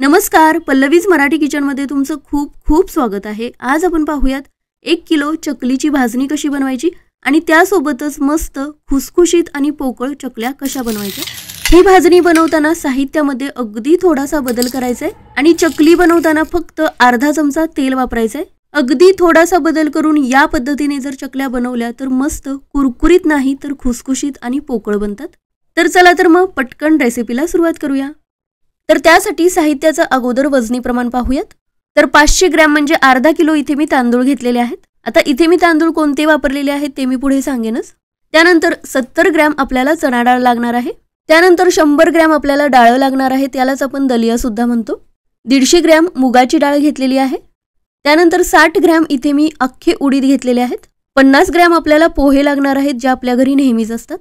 नमस्कार, पल्लवीज मराठी किचनमध्ये तुमचं खूप खूप स्वागत आहे। आज आपण पाहूयात 1 किलो चकलीची भाजणी कशी बनवायची आणि त्यासोबतच मस्त खुसखुशीत आणि पोकळ चकल्या कशा बनवायच्या। ही भाजणी बनवताना साहित्यामध्ये अगदी थोडासा बदल करायचा आहे आणि चकली बनवताना फक्त अर्धा चमचा तेल वापरायचं आहे। अगदी थोडासा बदल करून या पद्धतीने जर चकल्या बनवल्या तर मस्त कुरकुरीत नाही तर खुसखुशीत आणि पोकळ बनतात। तर चला तर मग पटकन रेसिपीला सुरुवात करूया। तर त्यासाठी साहित्याचं अगोदर वजनी प्रमाण पाहूयात। तर 500 ग्रॅम म्हणजे अर्धा किलो इथे मी तांदूळ घेतलेले आहेत। आता इथे मी तांदूळ कोणते वापरलेले आहेत ते मी पुढे सांगेनच। त्यानंतर 70 ग्रॅम आपल्याला चणा डाळ लागणार आहे। त्यानंतर 100 ग्रॅम आपल्याला डाळ लागणार आहे, त्यालाच आपण दलिया सुद्धा म्हणतो। 150 ग्रॅम मुगाची डाळ घेतलेली आहे। त्यानंतर 60 ग्रॅम इथे मी अख्खे उडीद घेतलेले आहेत। 50 ग्रॅम आपल्याला पोहे लागणार आहेत, जे आपल्या घरी नेहमीच असतात।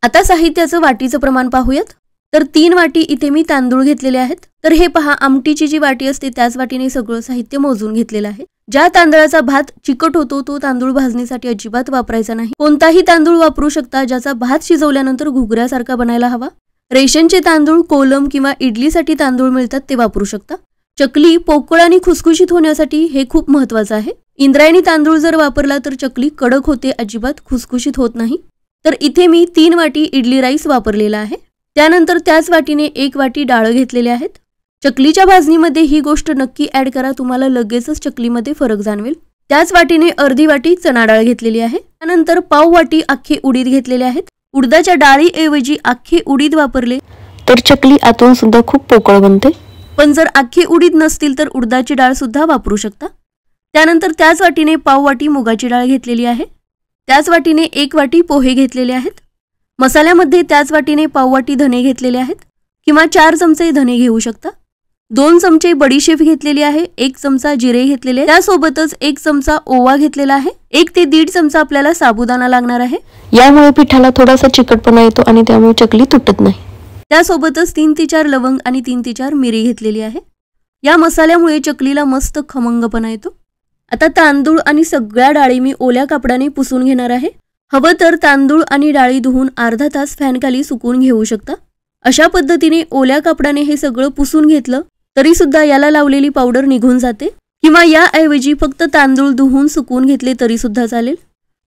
आता साहित्याचं वाटीचं प्रमाण पाहूयात। तर 3 वाटी इथे मी तांदूळ घेतलेले आहेत। तर हे पहा, आमटीची जी वाटी असते त्याच वाटीने सगळं साहित्य मोजून घेतलेलं आहे। ज्या तांदळाचा भात चिकट होतो तो तांदूळ भाजणीसाठी अजिबात वापरायचा नाही। कोणताही तांदूळ वापरू शकता ज्याचा भात शिजवल्यानंतर घुगऱ्यासारखा बनायला हवा। रेशनचे तांदूळ, कोलम किंवा इडलीसाठी तांदूळ मिळतात ते वापरू शकता। चकली पोकळ आणि खुसखुशीत होण्यासाठी हे खूप महत्त्वाचं आहे। इंद्रायणी तांदूळ जर वापरला तर चकली कडक होते, अजिबात खुसखुशीत होत नाही। तर इथे मी 3 वाटी इडली राईस वापरलेला आहे। त्यानंतर त्याच वाटीने 1 वाटी डाळ घेतलेले आहेत। चकलीच्या भाजणीमध्ये ही गोष्ट नक्की ऍड करा, तुम्हाला लगेचच चकलीमध्ये फरक जाणवेल। त्याच वाटीने अर्धी वाटी चणा डाळ घेतलेली आहे। त्यानंतर पाव वाटी अख्खे उडीद घेतलेले आहेत। उडदाच्या डाळीऐवजी अख्खे उडीद वापरले तर चकली आतून सुद्धा खूप पोकळ बनते, पण जर अख्खे उडीद नसतील तर उडदाची डाळ सुद्धा वापरू शकता। त्यानंतर त्याच वाटीने पाव वाटी मुगाची डाळ घेतलेली आहे। त्याच वाटीने 1 वाटी पोहे घेतलेले आहेत। मसाल्यामध्ये त्याच वाटीने पाव वाटी धने घेतलेले आहेत किंवा 4 चमचे धने घेऊ शकता। 2 चमचे बडीशेप घेतलेली आहे। 1 चमचा जिरे घेतलेले, त्यासोबतच 1 चमचा ओवा घेतलेला आहे। 1 ते 1.5 चमचा आपल्याला साबुदाणा लागणार आहे। यामुळे पिठाला थोडासा चिकटपणा येतो आणि त्यामुळे चकली तुटत नाही। त्यासोबतच 3 ते 4 लवंग आणि 3 ते 4 मिरी घेतलेली आहे। या मसाल्यामुळे चकलीला मस्त खमंगपणा येतो। आता तांदूळ आणि सगळ्या डाळी मी ओल्या कापडाने पुसून घेणार आहे। हवं तर तांदूळ आणि डाळी धुवून अर्धा तास फॅन खाली सुकवून घेऊ शकता। अशा पद्धतीने ओल्या कापडाने हे सगळं पुसून घेतलं तरी सुद्धा याला लावलेली पावडर निघून जाते, किंवा याऐवजी फक्त तांदूळ धुवून सुकवून घेतले तरी सुद्धा चालेल।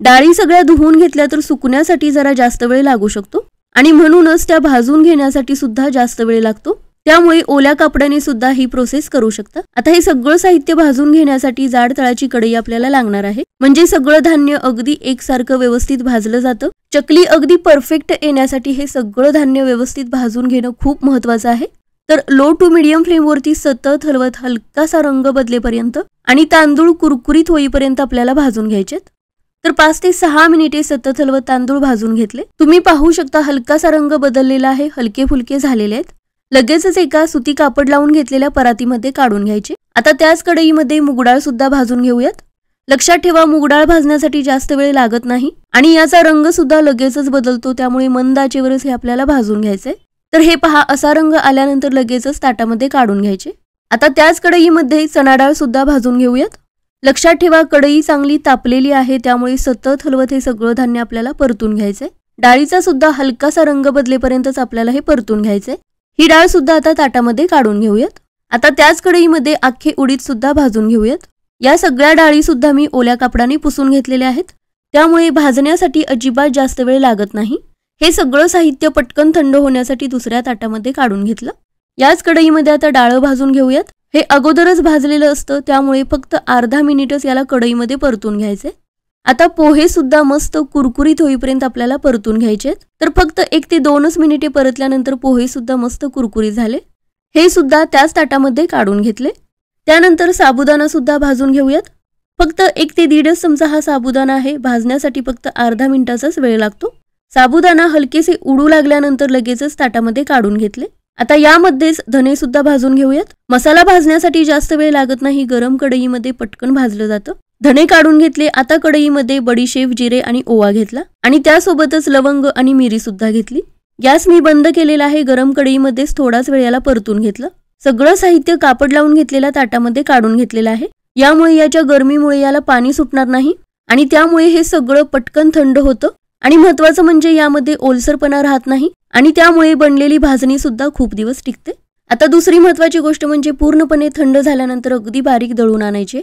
डाळी सगळ्या धुवून घेतल्या तर सुकण्यासाठी जरा जास्त वेळ लागू शकतो आणि म्हणूनच त्या भाजून घेण्यासाठी सुद्धा जास्त वेळ लागतो। त्यामुळे ओल्या कापडाने सुद्धा ही प्रोसेस करू शकता। आता हे सगळं साहित्य भाजून घेण्यासाठी जाड तळाची कढई आपल्याला लागणार आहे, म्हणजे सगळं धान्य अगदी एकसारखं व्यवस्थित भाजलं जातं। चकली अगदी परफेक्ट येण्यासाठी हे सगळं धान्य व्यवस्थित भाजून घेणं खूप महत्त्वाचं आहे। तर लो टू मीडियम फ्लेमवरती सतत हलवत हलकासा रंग बदलेपर्यंत आणि तांदूळ कुरकुरीत होईपर्यंत आपल्याला भाजून घ्यायचेत। तर 5 ते 6 मिनिटे सतत हलवत तांदूळ भाजून घेतले। तुम्ही पाहू शकता हलकासा रंग बदललेला आहे, हलके फुलके झालेले आहेत। लगेचच एका सुती कापड लावून घेतलेल्या परातीमध्ये काढून घ्यायचे। आता त्याच कढईमध्ये मुगडाळ सुद्धा भाजून घेऊयात। लक्षात ठेवा, मुगडाळ भाजण्यासाठी जास्त वेळ लागत नाही आणि याचा रंग सुद्धा लगेचच बदलतो, त्यामुळे मंद आचेवरच हे आपल्याला भाजून घ्यायचंय। तर हे पहा, असा रंग आल्यानंतर लगेचच ताटामध्ये काढून घ्यायचे। आता त्याच कढईमध्ये चणा डाळ सुद्धा भाजून घेऊयात। लक्षात ठेवा, कढई चांगली तापलेली आहे, त्यामुळे सतत हलवत हे सगळं धान्य आपल्याला परतून घ्यायचंय। डाळीचा सुद्धा हलकासा रंग बदलेपर्यंतच आपल्याला हे परतून घ्यायचंय। ही डाळ सुद्धा आता ताटामध्ये काढून घेऊयात। आता त्याच कढईमध्ये अख्खे उडीद सुद्धा भाजून घेऊयात। या सगळ्या डाळी सुद्धा मी ओल्या कापडाने पुसून घेतलेल्या आहेत, त्यामुळे भाजण्यासाठी अजिबात जास्त वेळ लागत नाही। हे सगळं साहित्य पटकन थंड होण्यासाठी दुसऱ्या ताटामध्ये काढून घेतलं। याच कढईमध्ये आता डाळ भाजून घेऊयात। हे अगोदरच भाजलेलं असतं, त्यामुळे फक्त अर्धा मिनिटच याला कढईमध्ये परतून घ्यायचे। आता पोहे सुद्धा मस्त कुरकुरीत होईपर्यंत आपल्याला परतून घ्यायचे। तर फक्त 1 ते 2 मिनिटे परतल्यानंतर पोहे सुद्धा मस्त कुरकुरीत झाले। हे सुद्धा त्याच ताटामध्ये काढून घेतले। त्यानंतर साबुदाणा सुद्धा भाजून घेऊयात। फक्त 1 ते 1.5 चमचा हा साबुदाणा आहे, भाजण्यासाठी फक्त अर्धा मिनिटाचाच वेळ लागतो। साबुदाणा हलकेसे उडू लागल्यानंतर लगेचच ताटामध्ये काढून घेतले। आता यामध्येच धने सुद्धा भाजून घेऊयात। मसाला भाजण्यासाठी जास्त वेळ लागत नाही, गरम कढईमध्ये पटकन भाजलं जातं। धने काढून घेतले। आता कढईमध्ये बडीशेप, जिरे आणि ओवा घेतला आणि त्यासोबतच लवंग आणि मिरी सुद्धा घेतली। गॅस मी बंद केलेला आहे। गरम कढईमध्येच थोडाच वेळ याला परतून घेतलं। सगळं साहित्य कापड लावून घेतलेल्या ताटामध्ये काढून घेतलेलं आहे। यामुळे याच्या गरमीमुळे याला पाणी सुटणार नाही आणि त्यामुळे हे सगळं पटकन थंड होतं आणि महत्त्वाचं म्हणजे यामध्ये ओलसरपणा राहत नाही आणि त्यामुळे बनलेली भाजणी सुद्धा खूप दिवस टिकते। आता दुसरी महत्त्वाची गोष्ट म्हणजे पूर्णपणे थंड झाल्यानंतर अगदी बारीक दळून आणायचे।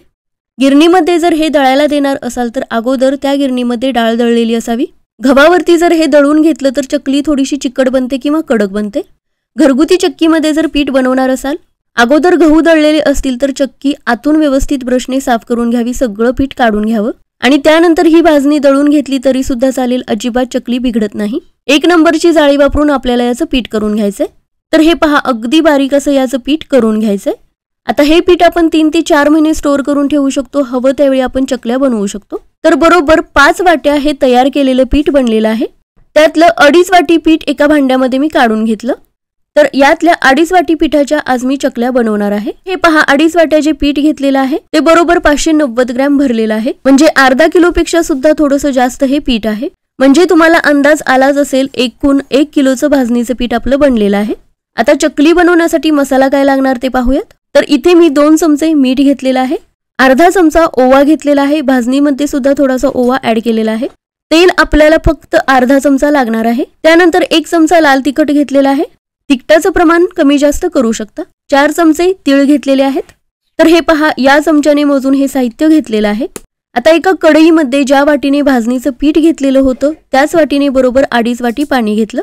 गिरणीमध्ये जर हे दळायला देणार असाल तर अगोदर त्या गिरणीमध्ये डाळ दळलेली असावी। गव्हावरती जर हे दळून घेतलं तर चकली थोडीशी चिकट बनते किंवा कडक बनते। घरगुती चक्कीमध्ये जर पीठ बनवणार असाल, अगोदर गहू दळलेले असतील तर चक्की आतून व्यवस्थित ब्रशने साफ करून घ्यावी, सगळं पीठ काढून घ्यावं आणि त्यानंतर ही भाजणी दळून घेतली तरी सुद्धा चालेल, अजिबात चकली बिघडत नाही। 1 नंबरची जाळी वापरून आपल्याला याचं पीठ करून घ्यायचंय। तर हे पहा, अगदी बारीक असं याचं पीठ करून घ्यायचंय। आता हे पीठ आपण 3 ते 4 महिने स्टोअर करून ठेवू शकतो, हवं त्यावेळी आपण चकल्या बनवू शकतो। तर बरोबर 5 वाट्या हे तयार केलेलं पीठ बनलेलं आहे। त्यातलं 2.5 वाटी पीठ एका भांड्यामध्ये मी काढून घेतलं। तर यातल्या 2.5 वाटी पिठाच्या आज मी चकल्या बनवणार आहे। हे पहा, 2.5 वाट्या जे पीठ घेतलेलं आहे ते बरोबर 590 ग्रॅम भरलेलं आहे, म्हणजे अर्धा किलोपेक्षा सुद्धा थोडंसं जास्त हे पीठ आहे। म्हणजे तुम्हाला अंदाज आलाच असेल, एकूण 1 किलोचं भाजणीचं पीठ आपलं बनलेलं आहे। आता चकली बनवण्यासाठी मसाला काय लागणार ते पाहूयात। तर इथे मी 2 चमचे मीठ घेतलेलं आहे, अर्धा चमचा ओवा घेतलेला आहे, भाजणीमध्ये सुद्धा थोडासा ओवा ऍड केलेला आहे। तेल आपल्याला फक्त अर्धा चमचा लागणार आहे। त्यानंतर 1 चमचा लाल तिखट घेतलेला आहे, तिखटाचं प्रमाण कमी जास्त करू शकता। 4 चमचे तीळ घेतलेले आहेत। तर हे पहा, या चमच्याने मोजून हे साहित्य घेतलेलं आहे। आता एका कढईमध्ये ज्या वाटीने भाजणीचं पीठ घेतलेलं होतं त्याच वाटीने बरोबर 2.5 वाटी पाणी घेतलं।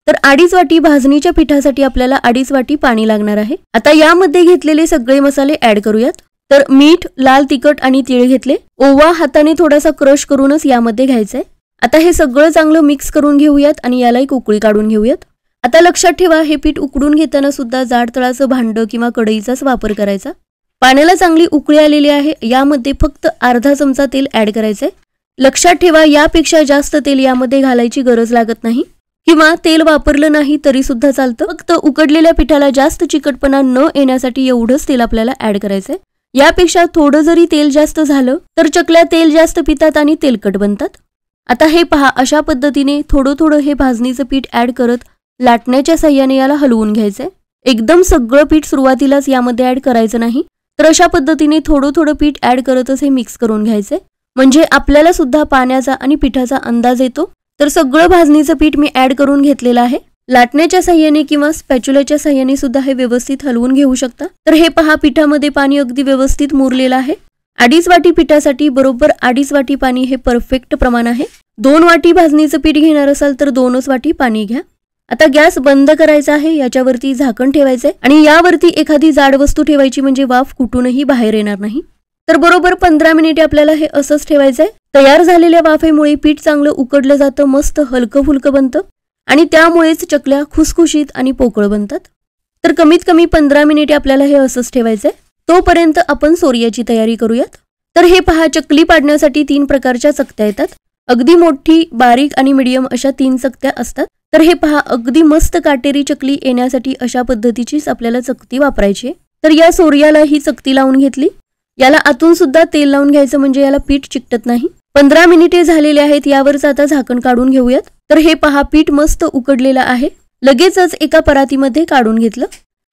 तर 2.5 वाटी भाजणीच्या पिठासाठी आपल्याला 2.5 वाटी पाणी लागणार आहे। आता यामध्ये घेतलेले सगळे मसाले ऍड करूयात। तर मीठ, लाल तिखट आणि तीळ घेतले, ओवा हाताने थोडासा क्रश करूनच यामध्ये घ्यायचंय। आता हे सगळं चांगलं मिक्स करून घेऊयात आणि याला एक उकळी काढून घेऊयात। आता लक्षात ठेवा, हे पीठ उकडून घेताना सुद्धा जाड तळाचं भांडं किंवा कढईचाच वापर करायचा। पाण्याला चांगली उकळी आलेली आहे, यामध्ये फक्त अर्धा चमचा तेल ऍड करायचंय। लक्षात ठेवा, यापेक्षा जास्त तेल यामध्ये घालायची गरज लागत नाही किंवा तेल वापरलं नाही तरी सुद्धा चालतं। फक्त उकडलेल्या पिठाला जास्त चिकटपणा न येण्यासाठी एवढंच तेल आपल्याला ऍड करायचंय। यापेक्षा थोडं जरी तेल जास्त झालं तर चकल्या तेल जास्त पितात आणि तेलकट बनतात। आता हे पहा, अशा पद्धतीने थोडं थोडं हे भाजणीचं पीठ ऍड करत लाटण्याच्या साह्याने याला हलवून घ्यायचंय। एकदम सगळं पीठ सुरुवातीलाच यामध्ये ऍड करायचं नाही, तर अशा पद्धतीने थोडं थोडं पीठ ऍड करतच हे मिक्स करून घ्यायचंय, म्हणजे आपल्याला सुद्धा पाण्याचा आणि पिठाचा अंदाज येतो। तर सगळं भाजणीचं पीठ मी ऍड करून घेतलेलं आहे। लाटण्याच्या साह्याने किंवा स्पॅच्युलाच्या साह्याने सुद्धा हे व्यवस्थित हलवून घेऊ शकता। तर हे पहा, पिठामध्ये पाणी अगदी व्यवस्थित मुरलेलं आहे। 2.5 वाटी पिठासाठी बरोबर 2.5 वाटी पाणी हे परफेक्ट प्रमाण आहे। 2 वाटी भाजणीचं पीठ घेणार असाल तर 2च वाटी पाणी घ्या। आता गॅस बंद करायचा आहे, याच्यावरती झाकण ठेवायचंय आणि यावरती एखादी जाड वस्तू ठेवायची, म्हणजे वाफ कुठूनही बाहेर येणार नाही। तर बरोबर 15 मिनिटे आपल्याला हे असंच ठेवायचंय। तयार झालेल्या वाफेमुळे पीठ चांगलं उकडलं जातं, मस्त हलकं फुलकं बनतं आणि त्यामुळेच चकल्या खुसखुशीत आणि पोकळ बनतात। तर कमीत कमी 15 मिनिटे आपल्याला हे असंच ठेवायचंय। तोपर्यंत आपण सोर्याची तयारी करूयात। तर हे पहा, चकली पाडण्यासाठी 3 प्रकारच्या चकत्या येतात। अगदी मोठी, बारीक आणि मीडियम अशा 3 चकत्या असतात। तर हे पहा, अगदी मस्त काटेरी चकली येण्यासाठी अशा पद्धतीचीच आपल्याला चकती वापरायची आहे। तर या सोर्याला ही चकती लावून घेतली, याला आतून सुद्धा तेल लावून घ्यायचं, म्हणजे याला पीठ चिकटत नाही। 15 मिनिटे झालेले आहेत, यावरच आता झाकण काढून घेऊयात। तर हे पहा, पीठ मस्त उकडलेलं आहे, लगेचच एका परातीमध्ये काढून घेतलं।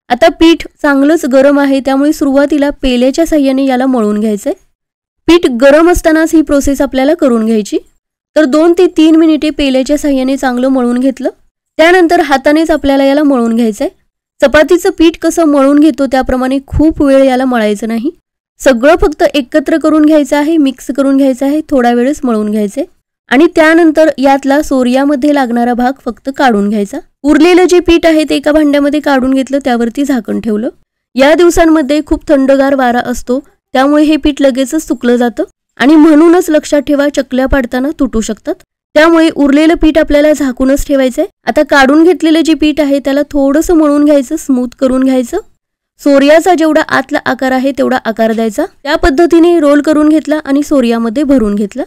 आता पीठ चांगलंच गरम आहे, त्यामुळे सुरुवातीला पेल्याच्या साह्याने याला मळून घ्यायचंय। पीठ गरम असतानाच ही प्रोसेस आपल्याला करून घ्यायची। तर 2 ते 3 मिनिटे पेल्याच्या साह्याने चांगलं मळून घेतलं, त्यानंतर हातानेच आपल्याला याला मळून घ्यायचंय। चपातीचं पीठ कसं मळून घेतो त्याप्रमाणे खूप वेळ याला मळायचं नाही, सगळं फक्त एकत्र करून घ्यायचं आहे, मिक्स करून घ्यायचं आहे, थोडा वेळच मळून घ्यायचे आणि त्यानंतर यातला सोर्यामध्ये लागणारा भाग फक्त काढून घ्यायचा। उरलेलं जे पीठ आहे ते एका भांड्यामध्ये काढून घेतलं, त्यावरती झाकण ठेवलं। या दिवसांमध्ये खूप थंडगार वारा असतो, त्यामुळे हे पीठ लगेचच सुकलं जातं आणि म्हणूनच लक्षात ठेवा, चकल्या पाडताना तुटू शकतात। त्यामुळे उरलेलं पीठ आपल्याला झाकूनच ठेवायचंय। आता काढून घेतलेलं जे पीठ आहे त्याला थोडंसं मळून घ्यायचं, स्मूथ करून घ्यायचं। सोर्याचा जेवढा आतला आकार आहे तेवढा आकार द्यायचा, त्या पद्धतीने रोल करून घेतला आणि सोर्यामध्ये भरून घेतला।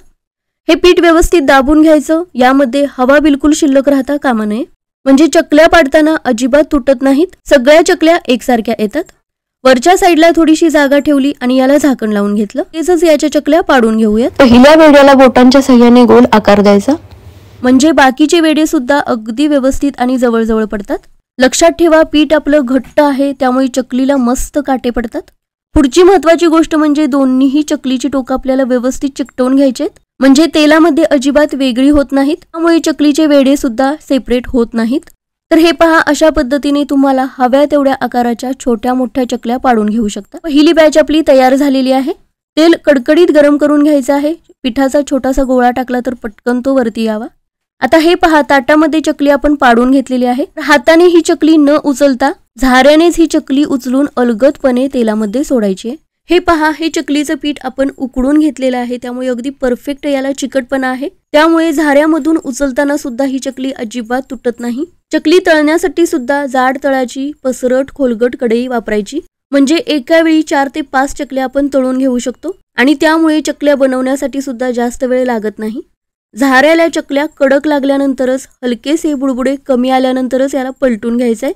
हे पीठ व्यवस्थित दाबून घ्यायचं, यामध्ये हवा बिलकुल शिल्लक राहता कामा नये, म्हणजे चकल्या पाडताना अजिबात तुटत नाहीत, सगळ्या चकल्या एकसारख्या येतात। वरच्या साईडला थोडीशी जागा ठेवली आणि याला झाकण लावून घेतलं। तसंच याच्या चकल्या पाडून घेऊयात। पहिल्या वेड्याला बोटांच्या साह्याने गोल आकार द्यायचा, म्हणजे बाकीचे वेडे सुद्धा अगदी व्यवस्थित आणि जवळजवळ पडतात। लक्षात ठेवा, पीठ आपलं घट्ट आहे, त्यामुळे चकलीला मस्त काटे पडतात। पुढची महत्त्वाची गोष्ट म्हणजे दोन्हीही चकलीची टोकं आपल्याला व्यवस्थित चिकटवून घ्यायचेत, म्हणजे तेलामध्ये अजिबात वेगळी होत नाहीत, त्यामुळे चकलीचे वेडे सुद्धा सेपरेट होत नाहीत। तर हे पहा, अशा पद्धतीने तुम्हाला हव्या तेवढ्या आकाराच्या छोट्या मोठ्या चकल्या पाडून घेऊ शकता। पहिली बॅच आपली तयार झालेली आहे। तेल कडकडीत गरम करून घ्यायचं आहे। पिठाचा छोटासा गोळा टाकला तर पटकन तो वरती यावा। आता हे पहा, ताटामध्ये चकली आपण पाडून घेतलेली आहे। हाताने ही चकली न उचलता झाऱ्यानेच ही चकली उचलून अलगदपणे तेलामध्ये सोडायची आहे। हे पहा, हे चकलीचं पीठ आपण उकडून घेतलेलं आहे, त्यामुळे अगदी परफेक्ट याला चिकटपणा आहे। त्यामुळे झाऱ्यामधून उचलताना सुद्धा ही चकली अजिबात तुटत नाही। चकली तळण्यासाठी सुद्धा जाड तळाची पसरट खोलगट कढई वापरायची, म्हणजे एका वेळी 4 ते 5 चकल्या आपण तळून घेऊ शकतो आणि त्यामुळे चकल्या बनवण्यासाठी सुद्धा जास्त वेळ लागत नाही। झाऱ्याला चकल्या कडक लागल्यानंतरच हलकेसे बुडबुडे कमी आल्यानंतरच याला पलटून घ्यायचं आहे।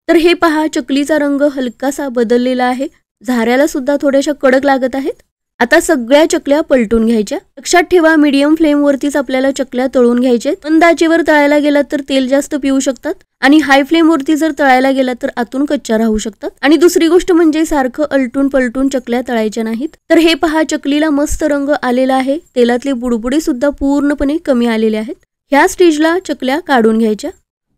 तर हे पहा, चकलीचा रंग हलकासा बदललेला आहे। झाऱ्याला सुद्धा थोड्याशा कडक लागत आहेत। आता सगळ्या चकल्या पलटून घ्यायच्या। लक्षात ठेवा, मीडियम फ्लेम वरतीच आपल्याला चकल्या तळून घ्यायच्या। मंद आचेवर तळायला गेलात तर तेल जास्त पिऊ शकतात आणि हाय फ्लेम वरती जर तळायला गेलात तर आतून कच्च्या राहू शकतात। आणि दुसरी गोष्ट म्हणजे सारखं अलटून पलटून चकल्या तळायच्या नाहीत। तर हे पहा, चकलीला मस्त रंग आलेला आहे। तेलातले बुडबुडे सुद्धा पूर्णपणे कमी आलेले आहेत। ह्या स्टेजला चकल्या काढून घ्यायच्या।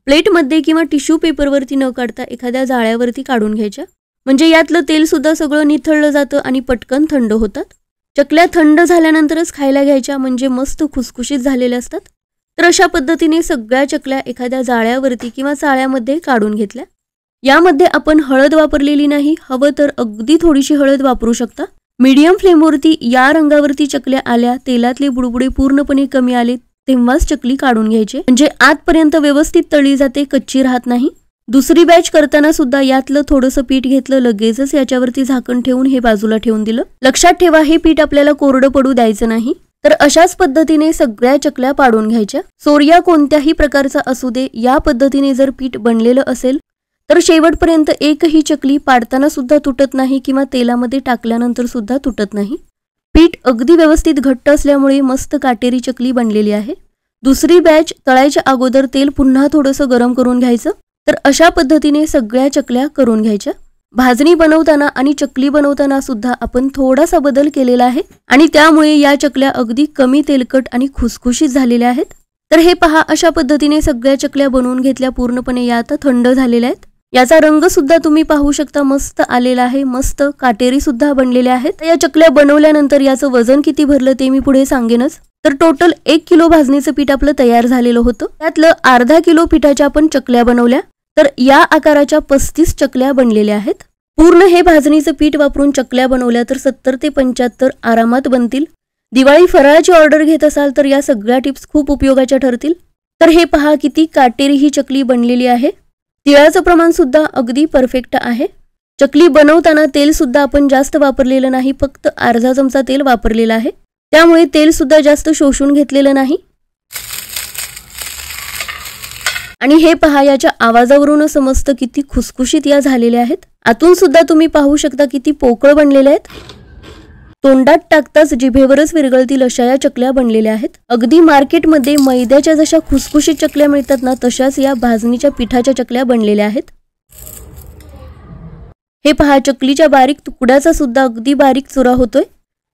प्लेटमध्ये किंवा टिश्यू पेपरवरती न काढता एखाद्या जाळ्यावरती काढून घ्यायच्या, म्हणजे यातलं तेल सुद्धा सगळं निथळलं जातं आणि पटकन थंड होतात। चकल्या थंड झाल्यानंतरच खायला घ्यायच्या, म्हणजे मस्त खुसखुशीत झालेल्या असतात। तर अशा पद्धतीने सगळ्या चकल्या एखाद्या जाळ्यावरती किंवा चाळ्यामध्ये काढून घेतल्या। यामध्ये आपण हळद वापरलेली नाही, हवं तर अगदी थोडीशी हळद वापरू शकता। मीडियम फ्लेमवरती या रंगावरती चकल्या आल्या, तेलातले बुडबुडे पूर्णपणे कमी आले, तेव्हाच चकली काढून घ्यायचे, म्हणजे आतपर्यंत व्यवस्थित तळली जाते, कच्ची राहत नाही। दुसरी बॅच करताना सुद्धा यातलं थोडंसं पीठ घेतलं, लगेचच याच्यावरती झाकण ठेवून हे बाजूला ठेवून दिलं। लक्षात ठेवा, हे पीठ आपल्याला कोरडं पडू द्यायचं नाही। तर अशाच पद्धतीने सगळ्या चकल्या पाडून घ्यायच्या। सोर्या कोणत्याही प्रकारचा असू दे, या पद्धतीने जर पीठ बनलेलं असेल तर शेवटपर्यंत एकही चकली पाडताना सुद्धा तुटत नाही किंवा तेलामध्ये टाकल्यानंतर सुद्धा तुटत नाही। पीठ अगदी व्यवस्थित घट्ट असल्यामुळे मस्त काटेरी चकली बनलेली आहे। दुसरी बॅच तळायच्या अगोदर तेल पुन्हा थोडंसं गरम करून घ्यायचं। तर अशा पद्धतीने सगळ्या चकल्या करून घ्यायच्या। भाजणी बनवताना आणि चकली बनवताना सुद्धा आपण थोडासा बदल केलेला आहे आणि त्यामुळे या चकल्या अगदी कमी तेलकट आणि खुसखुशीत झालेल्या आहेत। तर हे पहा, अशा पद्धतीने सगळ्या चकल्या बनवून घेतल्या, पूर्णपणे या आता थंड झालेल्या आहेत। याचा रंग सुद्धा तुम्ही पाहू शकता, मस्त आलेला आहे, मस्त काटेरी सुद्धा बनलेल्या आहेत। या चकल्या बनवल्यानंतर याचं वजन किती भरलं ते मी पुढे सांगेनच। तर टोटल 1 किलो भाजणीचं पीठ आपलं तयार झालेलं होतं। त्यातलं अर्धा किलो पिठाच्या आपण चकल्या बनवल्या, तर या आकाराच्या 35 चकल्या बनलेल्या आहेत। पूर्ण हे भाजणीचं पीठ वापरून चकल्या बनवल्या तर 70 ते 75 आरामात बनतील। दिवाळी फराळाची ऑर्डर घेत असाल तर या सगळ्या टिप्स खूप उपयोगाच्या ठरतील। तर हे पहा, किती काटेरी ही चकली बनलेली आहे। तिळाचं प्रमाण सुद्धा अगदी परफेक्ट आहे। चकली बनवताना तेल सुद्धा आपण जास्त वापरलेलं नाही, फक्त अर्धा चमचा तेल वापरलेलं आहे, त्यामुळे तेल सुद्धा जास्त शोषून घेतलेलं नाही। आणि हे पहा, याच्या आवाजावरून समजतं किती खुसखुशीत या झालेल्या आहेत। आतून सुद्धा तुम्ही पाहू शकता किती पोकळ बनलेल्या आहेत। तोंडात टाकताच जिभेवरच विरघळतील अशा या चकल्या बनलेल्या आहेत। अगदी मार्केटमध्ये मैद्याच्या जशा खुसखुशीत चकल्या मिळतात ना, तशाच या भाजणीच्या पिठाच्या चकल्या बनलेल्या आहेत। हे पहा, चकलीच्या बारीक तुकड्याचा सुद्धा अगदी बारीक चुरा होतोय।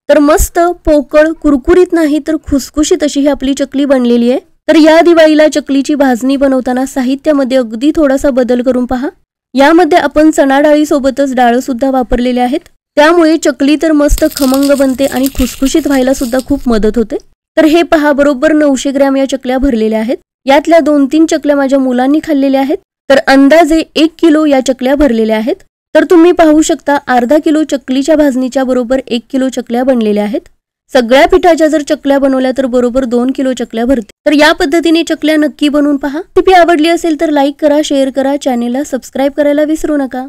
तर मस्त पोकळ कुरकुरीत नाही तर खुसखुशीत अशी ही आपली चकली बनलेली आहे। तर या दिवाळीला चकलीची भाजणी बनवताना साहित्यामध्ये अगदी थोडासा बदल करून पहा। यामध्ये आपण चणा डाळी सोबतच डाळ सुद्धा वापरलेले आहेत, त्यामुळे चकली तर मस्त खमंग बनते आणि खुसखुशीत व्हायला सुद्धा खूप मदत होते। तर हे पहा, बरोबर 900 ग्रॅम या चकल्या भरलेल्या आहेत। यातल्या 2-3 चकल्या माझ्या मुलांनी खाल्लेल्या आहेत। तर अंदाजे 1 किलो या चकल्या भरलेल्या आहेत। तर तुम्ही पाहू शकता, अर्धा किलो चकलीच्या भाजणीच्या बरोबर 1 किलो चकल्या बनलेल्या आहेत। सगळ्या पिठाच्या जर चकल्या बनवल्या तर बरोबर 2 किलो चकल्या भरते। तर या पद्धतीने चकल्या नक्की बनवून पहा। टिप आवडली असेल तर लाईक करा, शेअर करा, चॅनेलला सबस्क्राईब करायला विसरू नका।